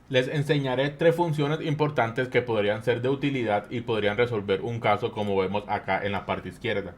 Les enseñaré tres funciones importantes que podrían ser de utilidad y podrían resolver un caso como vemos acá en la parte izquierda.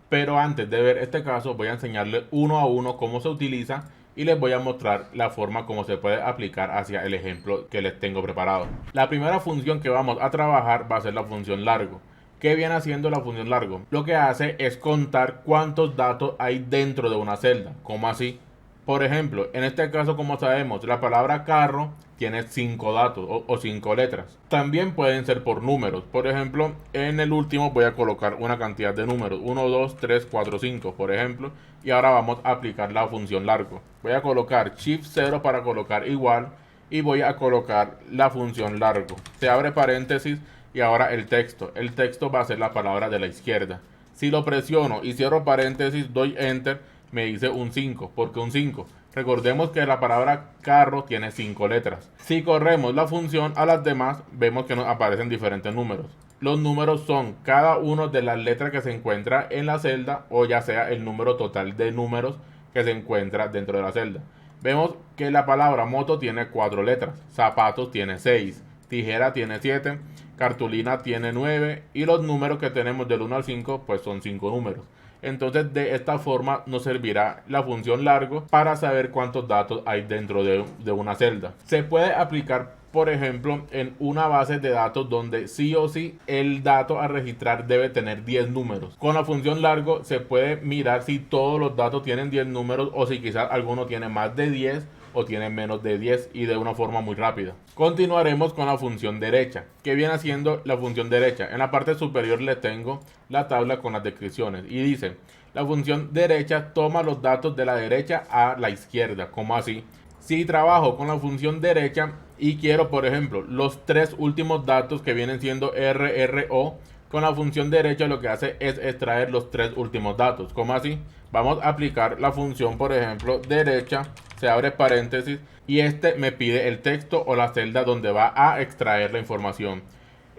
Pero antes de ver este caso voy a enseñarles uno a uno cómo se utiliza y les voy a mostrar la forma como se puede aplicar hacia el ejemplo que les tengo preparado. La primera función que vamos a trabajar va a ser la función largo. ¿Qué viene haciendo la función largo? Lo que hace es contar cuántos datos hay dentro de una celda. ¿Cómo así? Por ejemplo, en este caso, como sabemos, la palabra carro tiene 5 datos o 5 letras. También pueden ser por números. Por ejemplo, en el último voy a colocar una cantidad de números. 1, 2, 3, 4, 5, por ejemplo. Y ahora vamos a aplicar la función largo. Voy a colocar shift 0 para colocar igual. Y voy a colocar la función largo. Se abre paréntesis y ahora el texto. El texto va a ser la palabra de la izquierda. Si lo presiono y cierro paréntesis, doy enter, me dice un 5. ¿Por qué un 5? Recordemos que la palabra carro tiene 5 letras. Si corremos la función a las demás, vemos que nos aparecen diferentes números. Los números son cada uno de las letras que se encuentra en la celda o ya sea el número total de números que se encuentra dentro de la celda. Vemos que la palabra moto tiene 4 letras, zapatos tiene 6, tijera tiene 7, cartulina tiene 9 y los números que tenemos del 1 al 5 pues son 5 números. Entonces de esta forma nos servirá la función largo para saber cuántos datos hay dentro de una celda. Se puede aplicar por ejemplo en una base de datos donde sí o sí el dato a registrar debe tener 10 números. Con la función largo se puede mirar si todos los datos tienen 10 números o si quizás alguno tiene más de 10 o tiene menos de 10 y de una forma muy rápida. Continuaremos con la función derecha. ¿Qué viene haciendo la función derecha? En la parte superior le tengo la tabla con las descripciones y dice, la función derecha toma los datos de la derecha a la izquierda. ¿Cómo así? Si trabajo con la función derecha y quiero, por ejemplo, los tres últimos datos que vienen siendo RRO, con la función derecha lo que hace es extraer los tres últimos datos. ¿Cómo así? Vamos a aplicar la función, por ejemplo, derecha, se abre paréntesis y este me pide el texto o la celda donde va a extraer la información.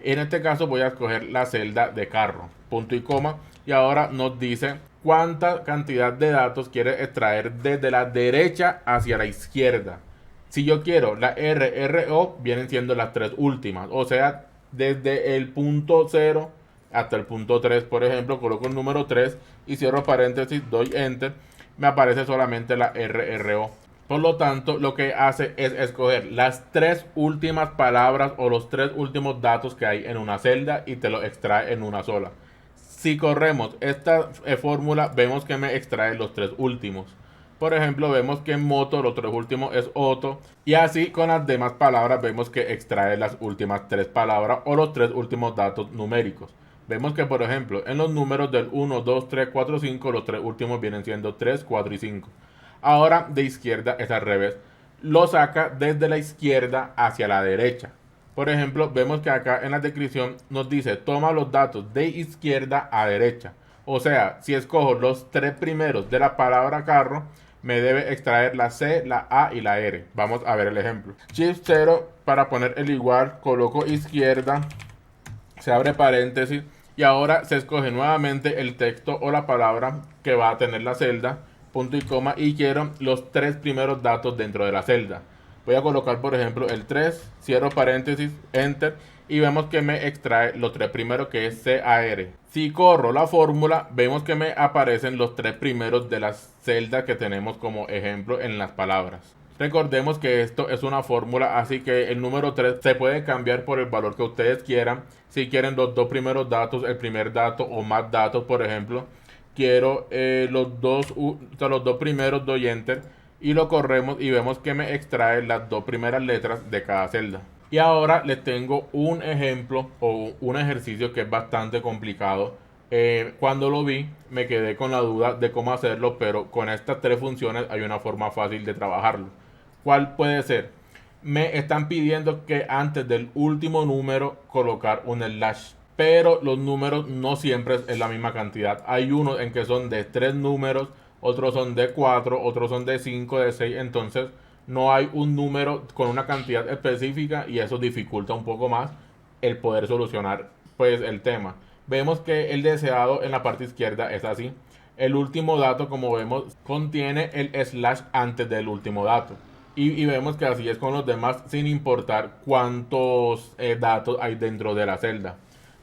En este caso voy a escoger la celda de carro, punto y coma, y ahora nos dice cuánta cantidad de datos quiere extraer desde la derecha hacia la izquierda. Si yo quiero la RRO, vienen siendo las tres últimas, o sea, desde el punto 0 hasta el punto 3, por ejemplo, coloco el número 3 y cierro paréntesis, doy enter, me aparece solamente la RRO. Por lo tanto, lo que hace es escoger las tres últimas palabras o los tres últimos datos que hay en una celda y te lo extrae en una sola. Si corremos esta fórmula, vemos que me extrae los tres últimos. Por ejemplo, vemos que en moto los tres últimos es Otto. Y así con las demás palabras vemos que extrae las últimas tres palabras o los tres últimos datos numéricos. Vemos que, por ejemplo, en los números del 1, 2, 3, 4, 5, los tres últimos vienen siendo 3, 4 y 5. Ahora de izquierda es al revés. Lo saca desde la izquierda hacia la derecha. Por ejemplo, vemos que acá en la descripción nos dice toma los datos de izquierda a derecha. O sea, si escojo los tres primeros de la palabra carro, me debe extraer la C, la A y la R. Vamos a ver el ejemplo. Shift 0 para poner el igual, coloco izquierda, se abre paréntesis y ahora se escoge nuevamente el texto o la palabra que va a tener la celda, punto y coma, y quiero los tres primeros datos dentro de la celda. Voy a colocar por ejemplo el 3, cierro paréntesis, enter y vemos que me extrae los tres primeros que es CAR. Si corro la fórmula, vemos que me aparecen los tres primeros de las celdas que tenemos como ejemplo en las palabras. Recordemos que esto es una fórmula, así que el número 3 se puede cambiar por el valor que ustedes quieran. Si quieren los dos primeros datos, el primer dato o más datos, por ejemplo, quiero los dos primeros, doy enter y lo corremos y vemos que me extrae las dos primeras letras de cada celda. Y ahora les tengo un ejemplo o un ejercicio que es bastante complicado. Cuando lo vi me quedé con la duda de cómo hacerlo, pero con estas tres funciones hay una forma fácil de trabajarlo. ¿Cuál puede ser? Me están pidiendo que antes del último número colocar un slash, pero los números no siempre es la misma cantidad. Hay unos en que son de 3 números, otros son de 4, otros son de 5, de 6, entonces no hay un número con una cantidad específica y eso dificulta un poco más el poder solucionar pues el tema. Vemos que el deseado en la parte izquierda es así. El último dato, como vemos, contiene el slash antes del último dato. y vemos que así es con los demás sin importar cuántos datos hay dentro de la celda.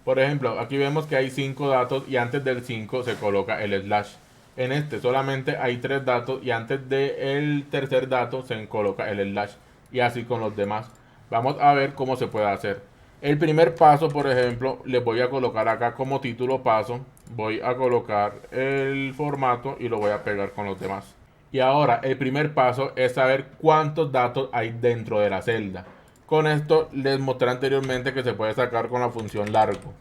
Por ejemplo, aquí vemos que hay 5 datos y antes del 5 se coloca el slash. En este solamente hay 3 datos y antes del tercer dato se coloca el slash. Y así con los demás. Vamos a ver cómo se puede hacer. El primer paso, por ejemplo, les voy a colocar acá como título paso. Voy a colocar el formato y lo voy a pegar con los demás. Y ahora el primer paso es saber cuántos datos hay dentro de la celda. Con esto les mostré anteriormente que se puede sacar con la función largo.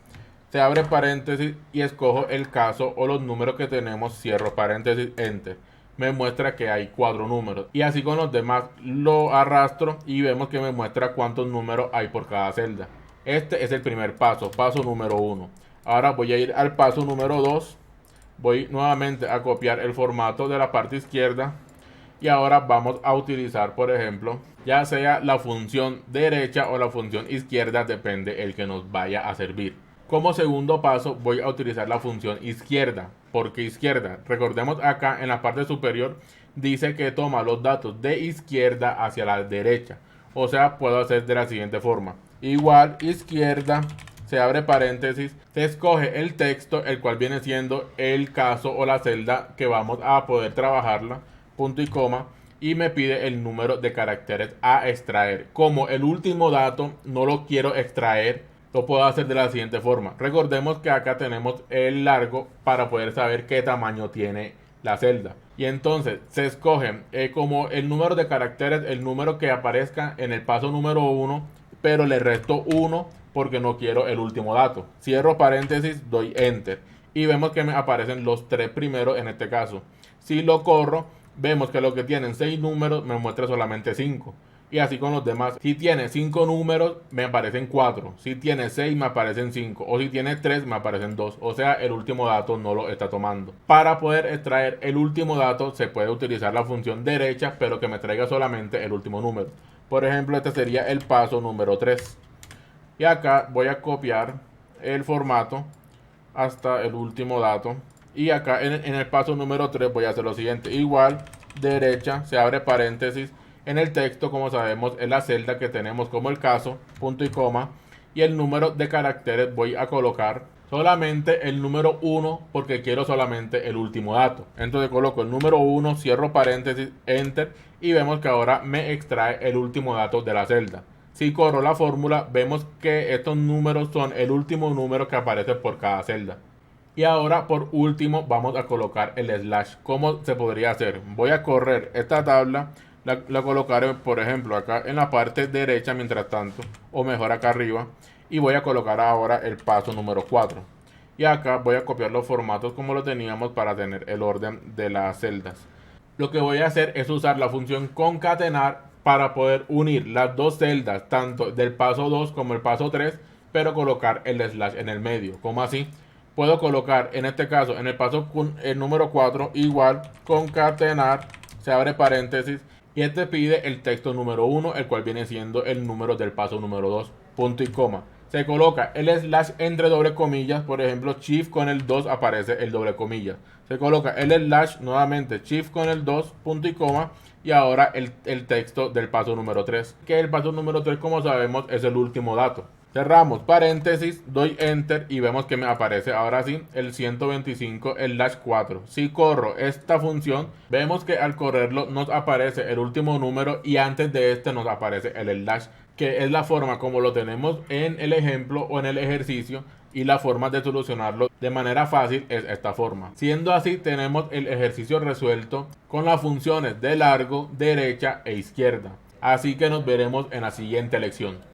Se abre paréntesis y escojo el caso o los números que tenemos, cierro paréntesis, enter. Me muestra que hay 4 números. Y así con los demás lo arrastro y vemos que me muestra cuántos números hay por cada celda. Este es el primer paso, paso número 1. Ahora voy a ir al paso número 2. Voy nuevamente a copiar el formato de la parte izquierda. Y ahora vamos a utilizar, por ejemplo, ya sea la función derecha o la función izquierda, depende el que nos vaya a servir. Como segundo paso voy a utilizar la función izquierda. ¿Por qué izquierda? Recordemos acá en la parte superior dice que toma los datos de izquierda hacia la derecha. O sea, puedo hacer de la siguiente forma. Igual izquierda, se abre paréntesis, se escoge el texto, el cual viene siendo el caso o la celda que vamos a poder trabajarla, punto y coma, y me pide el número de caracteres a extraer. Como el último dato no lo quiero extraer, lo puedo hacer de la siguiente forma. Recordemos que acá tenemos el largo para poder saber qué tamaño tiene la celda. Y entonces se escoge como el número de caracteres, el número que aparezca en el paso número 1, pero le resto 1 porque no quiero el último dato. Cierro paréntesis, doy enter. Y vemos que me aparecen los 3 primeros en este caso. Si lo corro, vemos que lo que tienen 6 números me muestra solamente 5. Y así con los demás. Si tiene 5 números, me aparecen 4. Si tiene 6, me aparecen 5. O si tiene 3, me aparecen 2. O sea, el último dato no lo está tomando. Para poder extraer el último dato, se puede utilizar la función derecha, pero que me traiga solamente el último número. Por ejemplo, este sería el paso número 3. Y acá voy a copiar el formato hasta el último dato. Y acá en el paso número 3 voy a hacer lo siguiente. Igual, derecha, se abre paréntesis. En el texto, como sabemos, es la celda que tenemos como el caso, punto y coma. Y el número de caracteres voy a colocar solamente el número 1 porque quiero solamente el último dato. Entonces coloco el número 1, cierro paréntesis, enter y vemos que ahora me extrae el último dato de la celda. Si corro la fórmula, vemos que estos números son el último número que aparece por cada celda. Y ahora por último vamos a colocar el slash. ¿Cómo se podría hacer? Voy a correr esta tabla. La colocaré, por ejemplo, acá en la parte derecha mientras tanto, o mejor acá arriba, y voy a colocar ahora el paso número 4. Y acá voy a copiar los formatos como lo teníamos para tener el orden de las celdas. Lo que voy a hacer es usar la función concatenar para poder unir las dos celdas, tanto del paso 2 como el paso 3, pero colocar el slash en el medio. ¿Cómo así? Puedo colocar, en este caso, en el paso el número 4, igual concatenar, se abre paréntesis, y este pide el texto número 1, el cual viene siendo el número del paso número 2, punto y coma. Se coloca el slash entre doble comillas, por ejemplo, shift con el 2 aparece el doble comillas. Se coloca el slash nuevamente, shift con el 2, punto y coma, y ahora el texto del paso número 3. Que el paso número 3, como sabemos, es el último dato. Cerramos paréntesis, doy enter y vemos que me aparece ahora sí el 125/4. Si corro esta función, vemos que al correrlo nos aparece el último número y antes de este nos aparece el slash, que es la forma como lo tenemos en el ejemplo o en el ejercicio, y la forma de solucionarlo de manera fácil es esta forma. Siendo así, tenemos el ejercicio resuelto con las funciones de largo, derecha e izquierda. Así que nos veremos en la siguiente lección.